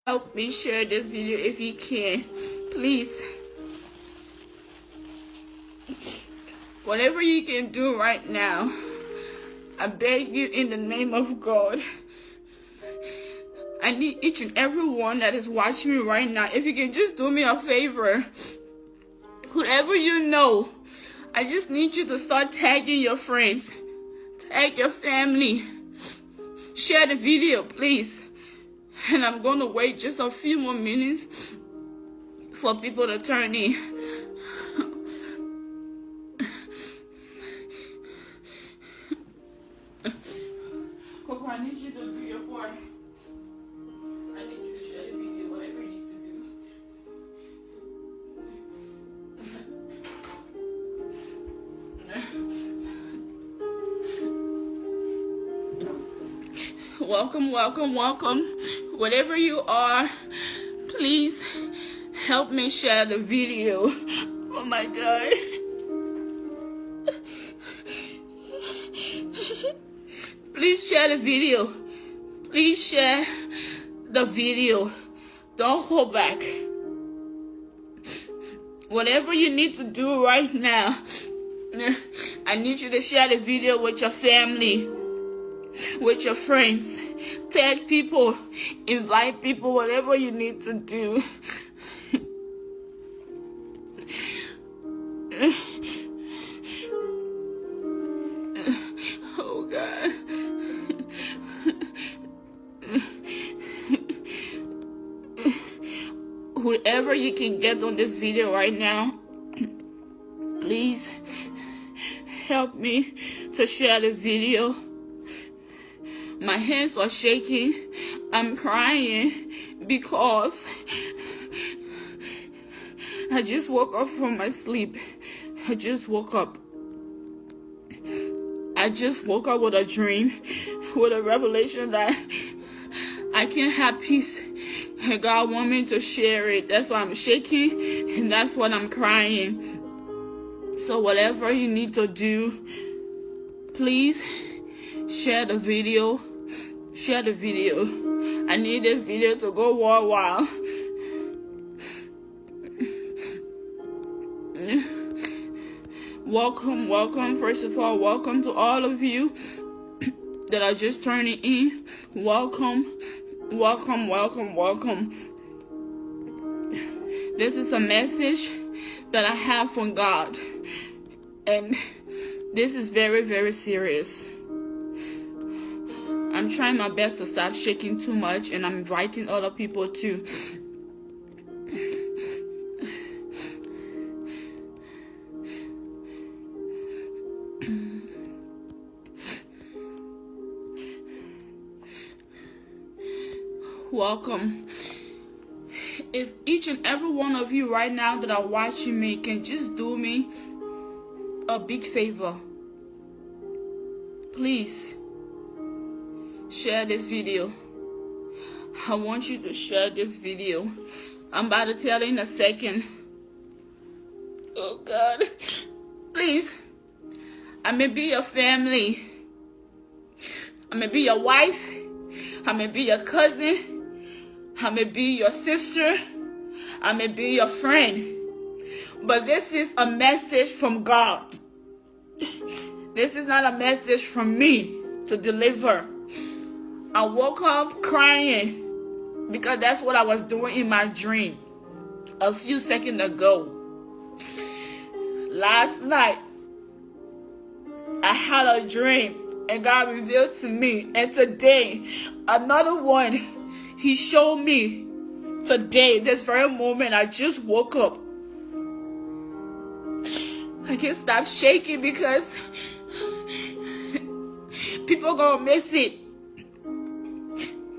Help me share this video if you can. Please. Whatever you can do right now, I beg you in the name of God. I need each and every one that is watching me right now. If you can just do me a favor, whoever you know, I just need you to start tagging your friends, tag your family, share the video, please. And I'm going to wait just a few more minutes for people to turn in. Coco, I need you to do your part. I need you to share the video, whatever you need to do. Welcome, welcome, welcome. Whatever you are, please help me share the video. Oh my God. Please share the video. Please share the video. Don't hold back. Whatever you need to do right now, I need you to share the video with your family, with your friends. Tag people, invite people, whatever you need to do. Oh God. Whoever you can get on this video right now, please help me to share the video. My hands are shaking. I'm crying because I just woke up from my sleep. I just woke up. I just woke up with a dream, with a revelation that I can't have peace. And God wants me to share it. That's why I'm shaking and that's why I'm crying. So whatever you need to do, please share the video. Share the video. I need this video to go worldwide. Welcome, welcome. First of all, welcome to all of you that are just turning in. Welcome, welcome, welcome, welcome. This is a message that I have from God. And this is very, very serious. I'm trying my best to stop shaking too much, and I'm inviting other people too. Welcome. If each and every one of you right now that are watching me can just do me a big favor, please share this video. I want you to share this video. I'm about to tell you in a second. Oh God, please. I may be your family. I may be your wife. I may be your cousin. I may be your sister. I may be your friend. But this is a message from God. This is not a message from me to deliver. I woke up crying because that's what I was doing in my dream a few seconds ago. Last night, I had a dream and God revealed to me. And today, another one He showed me. Today, this very moment, I just woke up. I can't stop shaking because people are gonna miss it.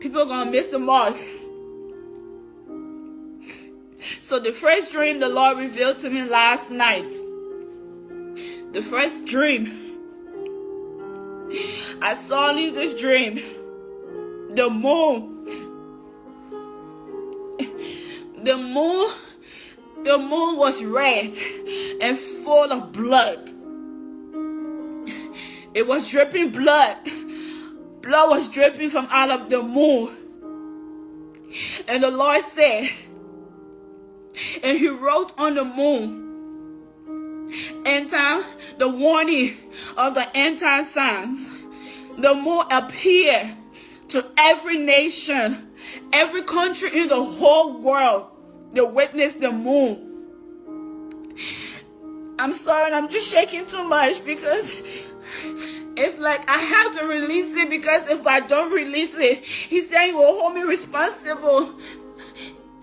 People are gonna miss the mark. So the first dream the Lord revealed to me last night. The first dream. I saw in this dream the moon. The moon was red and full of blood. It was dripping blood. Blood was dripping from out of the moon. And the Lord said, and he wrote on the moon, end time, the warning of the end time signs. The moon appeared to every nation, every country in the whole world. They witnessed the moon. I'm sorry, I'm just shaking too much because it's like I have to release it, because if I don't release it, he said he will hold me responsible.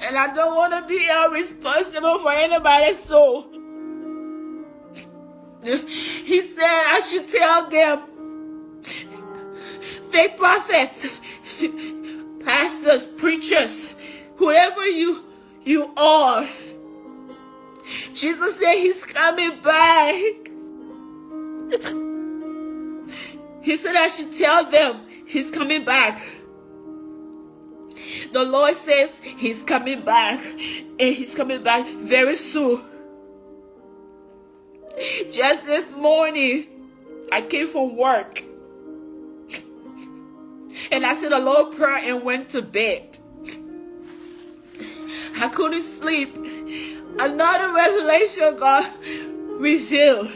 And I don't want to be responsible for anybody's soul. He said I should tell them, fake prophets, pastors, preachers, whoever you are, Jesus said he's coming back. He said I should tell them he's coming back. The Lord says he's coming back, and he's coming back very soon. Just this morning, I came from work, and I said a little prayer and went to bed. I couldn't sleep. Another revelation God revealed.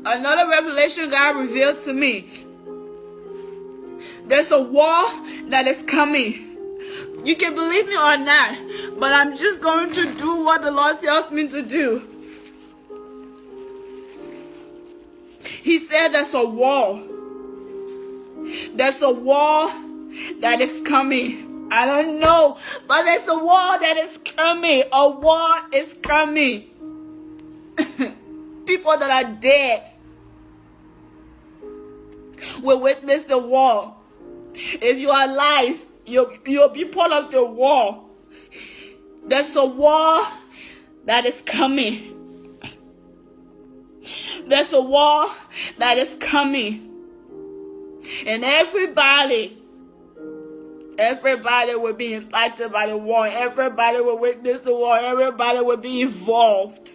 Another revelation God revealed to me. There's a war that is coming. You can believe me or not, but I'm just going to do what the Lord tells me to do. He said there's a war. There's a war that is coming. I don't know, but there's a war that is coming. A war is coming. People that are dead will witness the war. If you are alive, you'll be part of the war. There's a war that is coming. There's a war that is coming. And everybody will be impacted by the war. Everybody will witness the war. Everybody will be involved.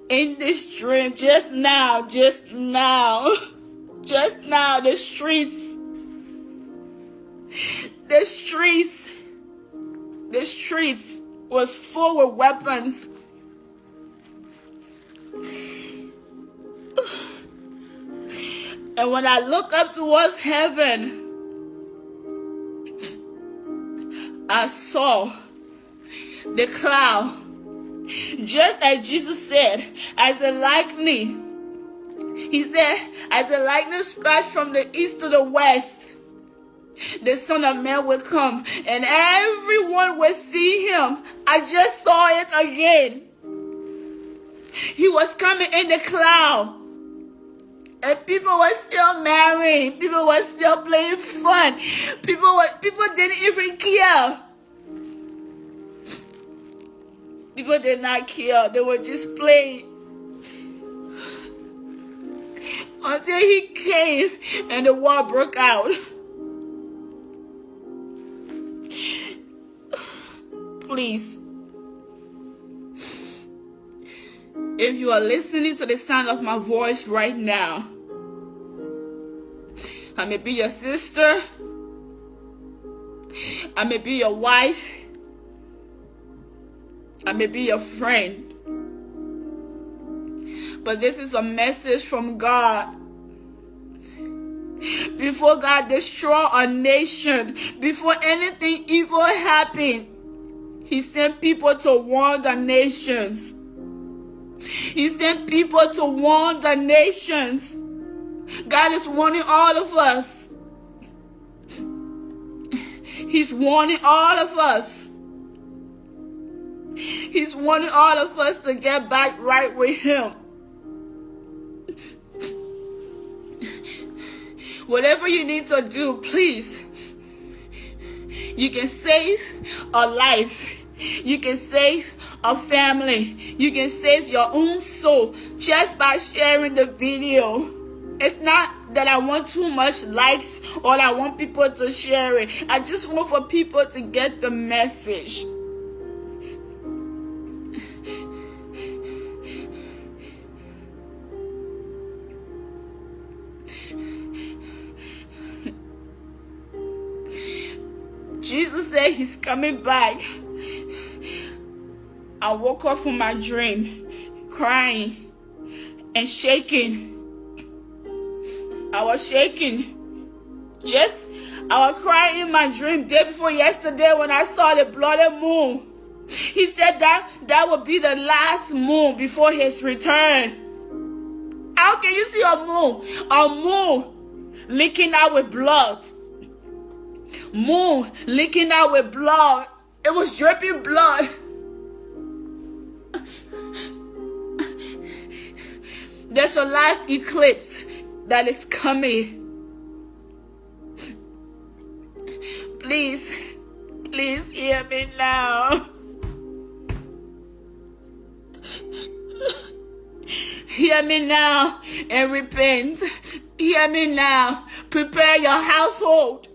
In this dream, just now, the streets was full with weapons. And when I look up towards heaven, I saw the cloud, just as Jesus said, as a lightning. He said, as a lightning strikes from the east to the west, the Son of Man will come, and everyone will see him. I just saw it again. He was coming in the cloud. And people were still marrying. People were still playing fun. People didn't even care. People did not care. They were just playing. Until he came and the war broke out. Please, if you are listening to the sound of my voice right now, I may be your sister, I may be your wife, I may be your friend, but this is a message from God. Before God destroyed a nation, before anything evil happened, He sent people to warn the nations. He sent people to warn the nations. God is warning all of us. He's warning all of us. He's wanting all of us to get back right with Him. Whatever you need to do, please. You can save a life. You can save a family. You can save your own soul just by sharing the video. It's not that I want too much likes or I want people to share it. I just want for people to get the message. Jesus said he's coming back. I woke up from my dream crying and shaking. I was shaking. I was crying in my dream day before yesterday when I saw the bloody moon. He said that would be the last moon before his return. How can you see a moon? A moon leaking out with blood. Moon leaking out with blood. It was dripping blood. There's a last eclipse that is coming. Please hear me now. Hear me now and repent. Hear me now. Prepare your household.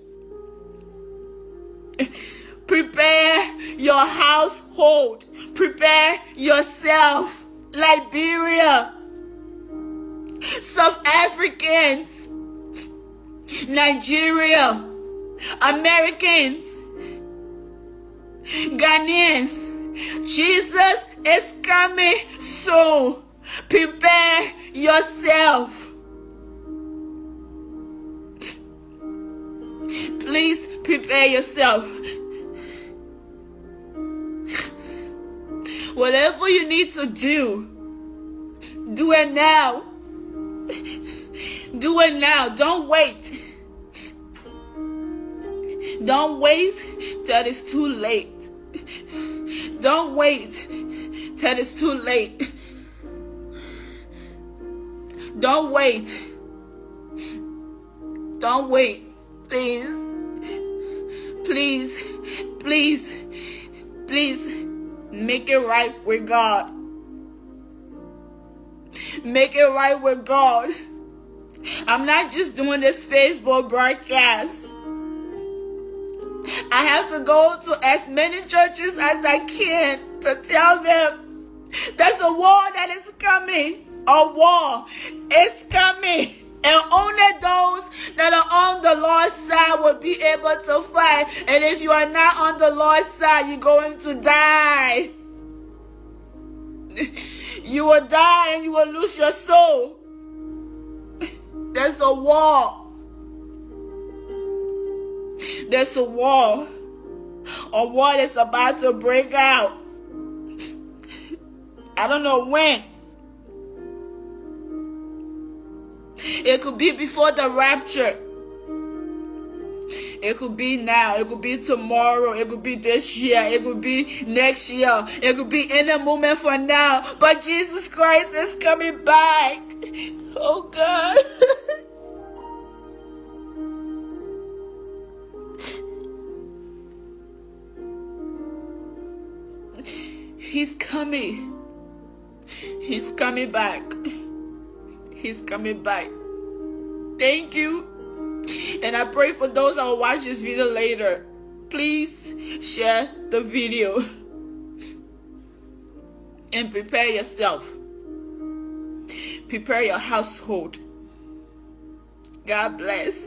Prepare your household. Prepare yourself. Liberia, South Africans, Nigeria, Americans, Ghanaians. Jesus is coming soon. Prepare yourself. Please prepare yourself. Whatever you need to do, do it now. Do it now. Don't wait. Don't wait till it's too late. Don't wait till it's too late. Don't wait. Don't wait. Please. Please. Please. Please. Make it right with God. Make it right with God. I'm not just doing this Facebook broadcast. I have to go to as many churches as I can to tell them there's a war that is coming. A war is coming. And only those that are on the Lord's side will be able to fight. And if you are not on the Lord's side, you're going to die. You will die and you will lose your soul. There's a war. There's a war. A war is about to break out. I don't know when. It could be before the rapture. It could be now. It could be tomorrow. It could be this year. It could be next year. It could be any moment from now. But Jesus Christ is coming back. Oh God. He's coming. He's coming back. He's coming back. Thank you. And I pray for those that will watch this video later. Please share the video. And prepare yourself. Prepare your household. God bless.